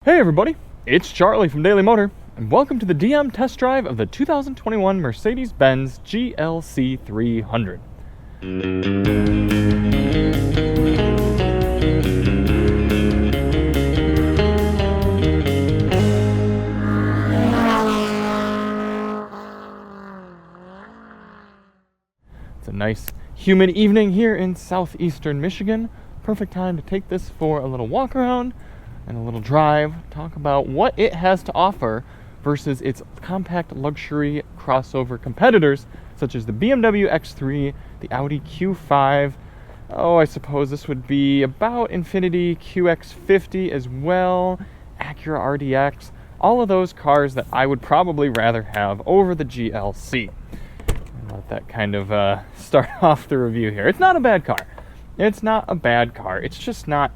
Hey everybody, it's Charlie from Daily Motor, and welcome to the DM test drive of the 2021 Mercedes-Benz GLC 300. It's a nice humid evening here in southeastern Michigan. Perfect time to take this for a little walk around and a little drive, talk about what it has to offer versus its compact luxury crossover competitors such as the BMW X3, the Audi Q5. I suppose this would be about Infiniti QX50 as well, Acura RDX, all of those cars that I would probably rather have over the GLC. And let that kind of start off the review here. It's not a bad car. It's not a bad car. It's just not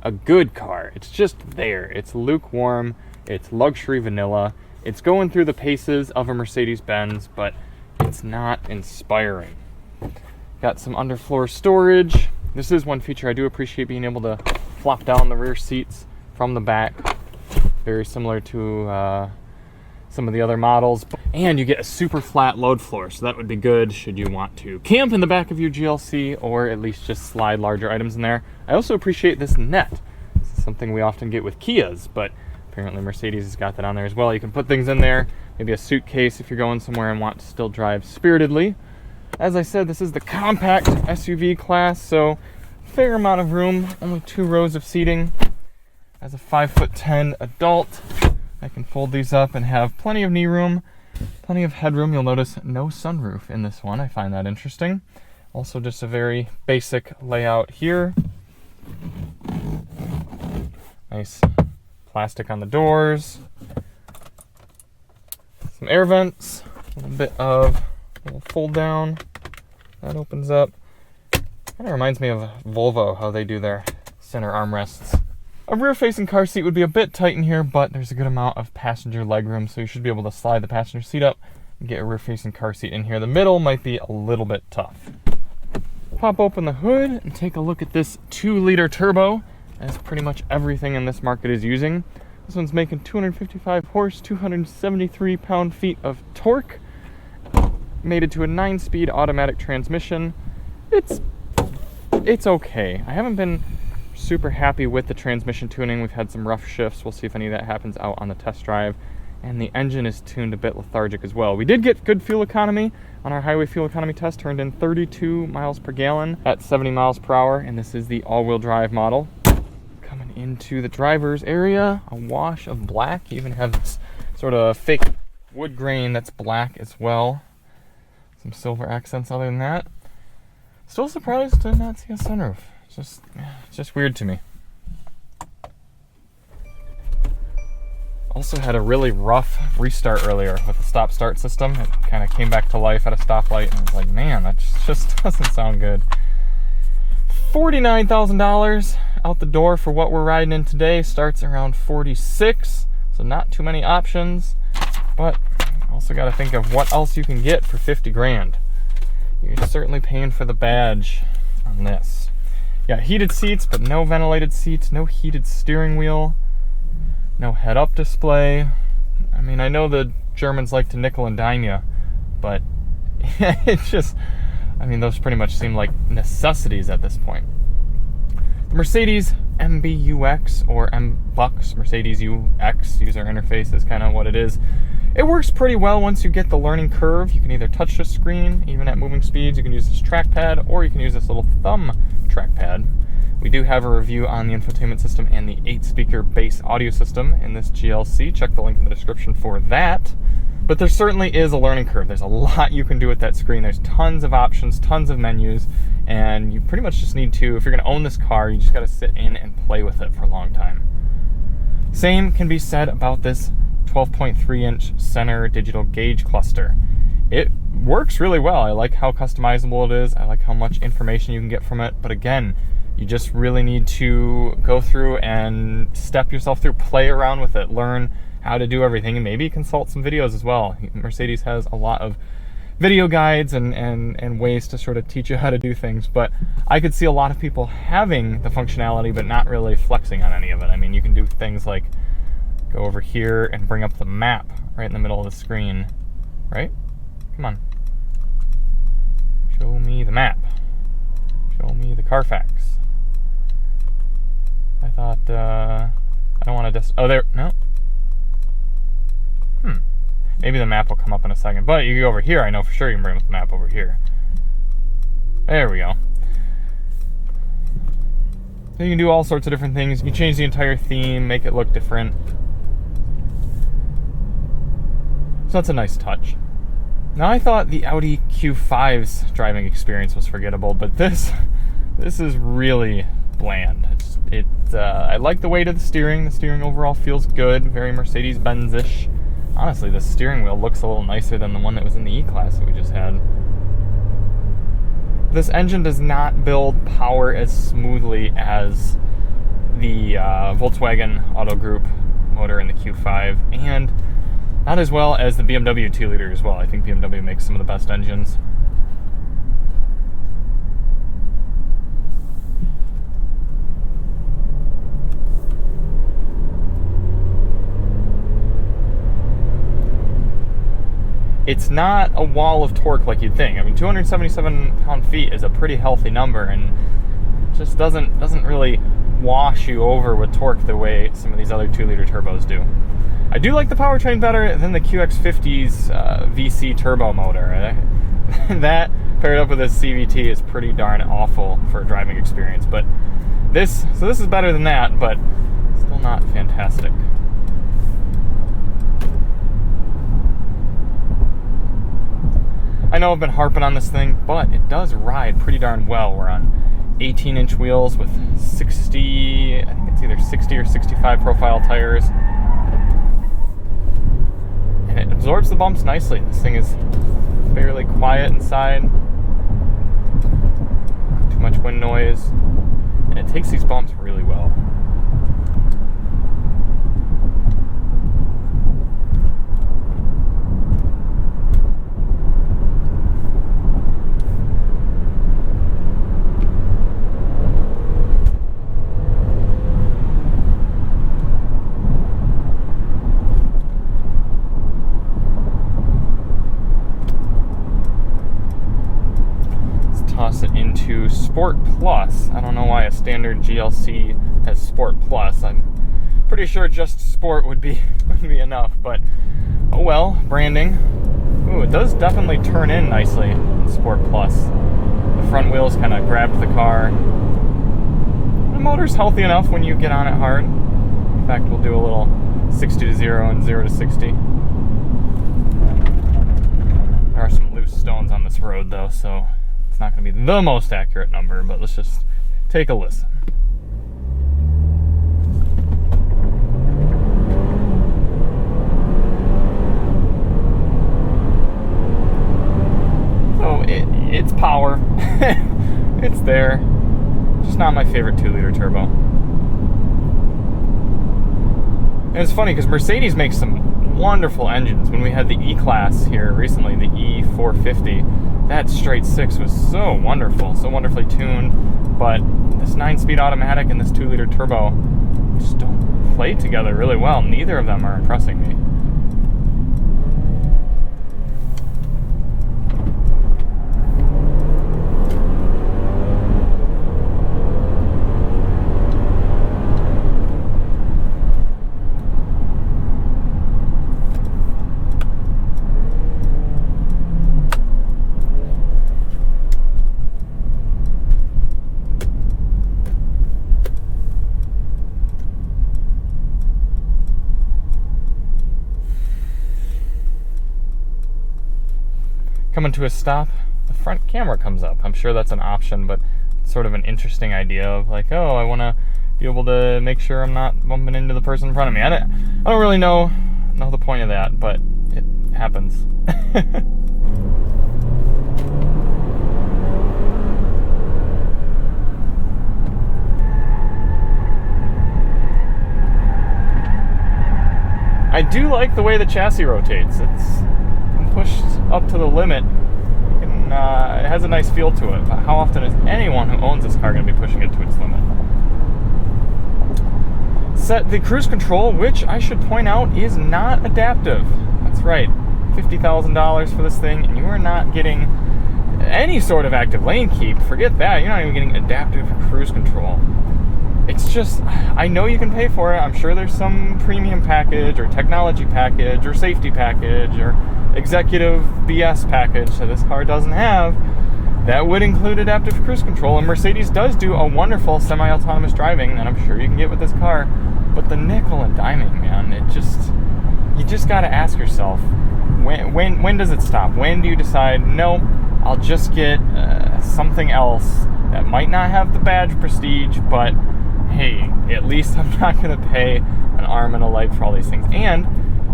a good car. It's just there. It's lukewarm. It's luxury vanilla. It's going through the paces of a Mercedes-Benz, but it's not inspiring. Got some underfloor storage. This is one feature I do appreciate, being able to flop down the rear seats from the back. Very similar to some of the other models. And you get a super flat load floor, so that would be good should you want to camp in the back of your GLC or at least just slide larger items in there. I also appreciate this net. This is something we often get with Kias, but apparently Mercedes has got that on there as well. You can put things in there, maybe a suitcase if you're going somewhere and want to still drive spiritedly. As I said, this is the compact SUV class, so fair amount of room, only 2 rows of seating. As a 5'10" adult, I can fold these up and have plenty of knee room, plenty of headroom. You'll notice no sunroof in this one. I find that interesting. Also just a very basic layout here. Nice plastic on the doors. Some air vents, a little bit of a little fold down. That opens up. Kind of reminds me of Volvo, how they do their center armrests. A rear-facing car seat would be a bit tight in here, but there's a good amount of passenger legroom, so you should be able to slide the passenger seat up and get a rear-facing car seat in here. The middle might be a little bit tough. Pop open the hood and take a look at this 2-liter turbo, as pretty much everything in this market is using. This one's making 255 horse, 273 pound-feet of torque. Mated to a 9-speed automatic transmission. It's okay. I haven't been super happy with the transmission tuning. We've had some rough shifts. We'll see if any of that happens out on the test drive. And the engine is tuned a bit lethargic as well. We did get good fuel economy on our highway fuel economy test. Turned in 32 miles per gallon at 70 miles per hour. And this is the all-wheel drive model. Coming into the driver's area, a wash of black. You even have this sort of fake wood grain that's black as well. Some silver accents other than that. Still surprised to not see a sunroof. It's just weird to me. Also had a really rough restart earlier with the stop-start system. It kind of came back to life at a stoplight, and I was like, man, that just doesn't sound good. $49,000 out the door for what we're riding in today. Starts around 46, so not too many options. But also got to think of what else you can get for 50 grand. You're certainly paying for the badge on this. Got heated seats, but no ventilated seats, no heated steering wheel, no head-up display. I mean, I know the Germans like to nickel and dime you, but it's just, I mean, those pretty much seem like necessities at this point. The Mercedes MBUX, or MBUX, Mercedes UX user interface is kind of what it is. It works pretty well once you get the learning curve. You can either touch the screen, even at moving speeds. You can use this trackpad, or you can use this little thumb trackpad. We do have a review on the infotainment system and the 8-speaker bass audio system in this GLC. Check the link in the description for that. But there certainly is a learning curve. There's a lot you can do with that screen. There's tons of options, tons of menus, and you pretty much just need to, if you're going to own this car, you just got to sit in and play with it for a long time. Same can be said about this 12.3-inch center digital gauge cluster. It works really well. I like how customizable it is. I like how much information you can get from it. But again, you just really need to go through and step yourself through, play around with it, learn how to do everything, and maybe consult some videos as well. Mercedes has a lot of video guides and ways to sort of teach you how to do things, but I could see a lot of people having the functionality but not really flexing on any of it. I mean, you can do things like go over here and bring up the map right in the middle of the screen. Right? Come on. Show me the map. Show me the Carfax. I thought, I don't want to oh, there, no. Maybe the map will come up in a second. But you go over here, I know for sure you can bring up the map over here. There we go. So you can do all sorts of different things. You can change the entire theme, make it look different. So that's a nice touch. Now I thought the Audi Q5's driving experience was forgettable, but this is really bland. I like the weight of the steering. The steering overall feels good, very Mercedes-Benz-ish. Honestly, the steering wheel looks a little nicer than the one that was in the E-Class that we just had. This engine does not build power as smoothly as the Volkswagen Auto Group motor in the Q5, and not as well as the BMW 2-liter as well. I think BMW makes some of the best engines. It's not a wall of torque like you'd think. I mean, 277 pound-feet is a pretty healthy number, and it just doesn't really wash you over with torque the way some of these other 2-liter turbos do. I do like the powertrain better than the QX50's VC turbo motor. That paired up with this CVT is pretty darn awful for a driving experience. But this is better than that, but still not fantastic. I know I've been harping on this thing, but it does ride pretty darn well. We're on 18-inch wheels with 60, I think it's either 60 or 65 profile tires. And it absorbs the bumps nicely. This thing is fairly quiet inside. Not too much wind noise. And it takes these bumps really well. Toss it into Sport Plus. I don't know why a standard GLC has Sport Plus. I'm pretty sure just Sport would be enough, but oh well, branding. Ooh, it does definitely turn in nicely in Sport Plus. The front wheels kind of grabbed the car. The motor's healthy enough when you get on it hard. In fact, we'll do a little 60 to 0 and 0 to 60. There are some loose stones on this road though, so it's not going to be the most accurate number, but let's just take a listen. So it's power. It's there. Just not my favorite 2-liter turbo. And it's funny because Mercedes makes some wonderful engines. When we had the E-Class here recently, the E450, that straight 6 was so wonderful, so wonderfully tuned, but this 9-speed automatic and this 2-liter turbo just don't play together really well. Neither of them are impressing me. Coming to a stop, the front camera comes up. I'm sure that's an option, but it's sort of an interesting idea of like, oh, I want to be able to make sure I'm not bumping into the person in front of me. I don't really know the point of that, but it happens. I do like the way the chassis rotates. It's pushed up to the limit, and it has a nice feel to it. But how often is anyone who owns this car going to be pushing it to its limit? set the cruise control, which I should point out is not adaptive. That's right, $50,000 for this thing, and you are not getting any sort of active lane keep. Forget that, you're not even getting adaptive cruise control. It's just, I know you can pay for it. I'm sure there's some premium package or technology package or safety package or executive BS package that this car doesn't have that would include adaptive cruise control. And Mercedes does do a wonderful semi-autonomous driving that I'm sure you can get with this car. But the nickel and diming, man, you just got to ask yourself, when does it stop? When do you decide, no, I'll just get something else that might not have the badge prestige, but hey, at least I'm not going to pay an arm and a leg for all these things. And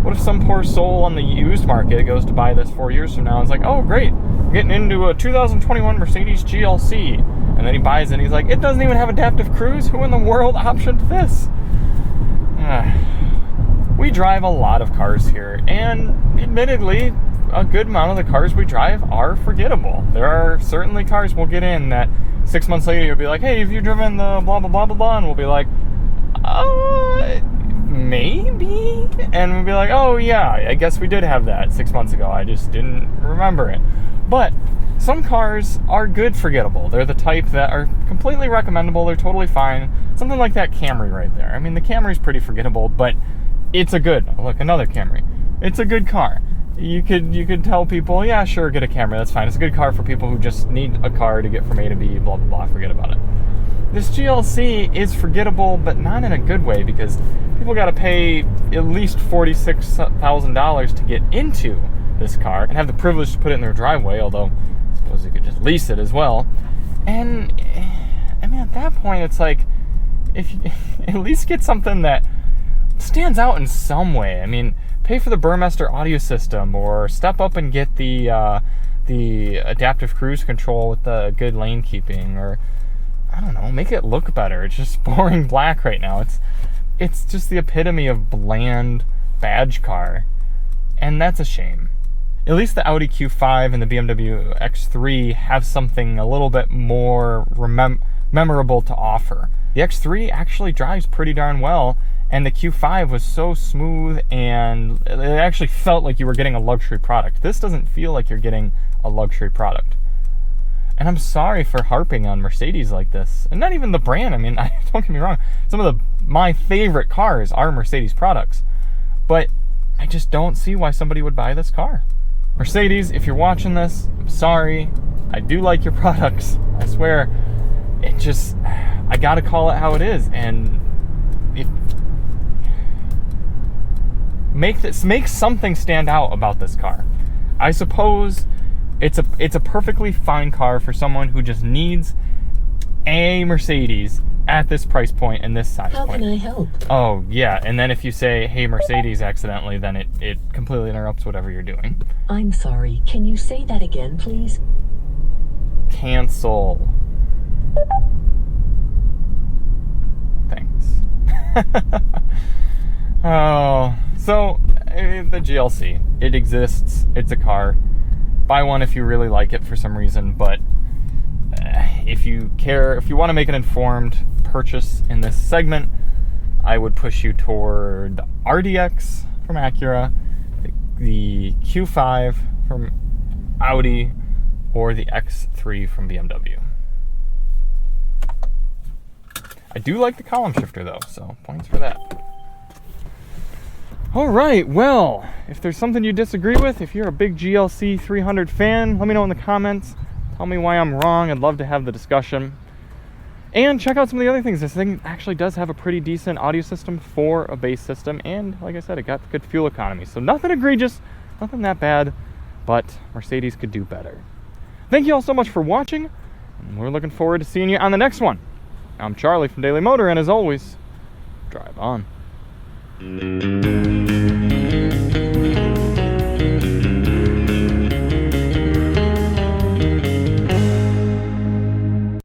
what if some poor soul on the used market goes to buy this 4 years from now and is like, oh great, I'm getting into a 2021 Mercedes GLC, and then he buys it and he's like, it doesn't even have adaptive cruise? Who in the world optioned this? We drive a lot of cars here, and admittedly, a good amount of the cars we drive are forgettable. There are certainly cars we'll get in that 6 months later you'll be like, hey, have you driven the blah blah blah blah blah? And we'll be like, maybe? And we'll be like, oh yeah, I guess we did have that 6 months ago, I just didn't remember it. But some cars are good forgettable. They're the type that are completely recommendable, they're totally fine. Something like that Camry right there. I mean, the Camry's pretty forgettable, but it's a good, look, another Camry. It's a good car. You could tell people, yeah, sure, get a Camry, that's fine. It's a good car for people who just need a car to get from A to B, blah, blah, blah, forget about it. This GLC is forgettable, but not in a good way, because people got to pay at least $46,000 to get into this car and have the privilege to put it in their driveway, although I suppose you could just lease it as well. And, I mean, at that point, it's like, if you at least get something that stands out in some way. I mean, pay for the Burmester audio system, or step up and get the adaptive cruise control with the good lane keeping, or I don't know, make it look better. It's just boring black right now. It's just the epitome of bland badge car, and that's a shame. At least the Audi Q5 and the BMW X3 have something a little bit more memorable to offer. The X3 actually drives pretty darn well, and the Q5 was so smooth, and it actually felt like you were getting a luxury product. This doesn't feel like you're getting a luxury product. And I'm sorry for harping on Mercedes like this. And not even the brand. I mean, don't get me wrong. Some of my favorite cars are Mercedes products. But I just don't see why somebody would buy this car. Mercedes, if you're watching this, I'm sorry. I do like your products. I swear. I gotta call it how it is. And make something stand out about this car. I suppose it's a perfectly fine car for someone who just needs a Mercedes at this price point and this size point. How can I help? Oh, yeah. And then if you say, hey, Mercedes, accidentally, then it completely interrupts whatever you're doing. I'm sorry. Can you say that again, please? Cancel. Thanks. Oh, so the GLC, it exists. It's a car. Buy one if you really like it for some reason, but if you want to make an informed purchase in this segment, I would push you toward the RDX from Acura, the Q5 from Audi, or the X3 from BMW. I do like the column shifter though, so points for that. All right, well, if there's something you disagree with, if you're a big GLC 300 fan, let me know in the comments. Tell me why I'm wrong. I'd love to have the discussion. And check out some of the other things. This thing actually does have a pretty decent audio system for a base system. And like I said, it got good fuel economy. So nothing egregious, nothing that bad, but Mercedes could do better. Thank you all so much for watching. And we're looking forward to seeing you on the next one. I'm Charlie from Daily Motor, and as always, drive on.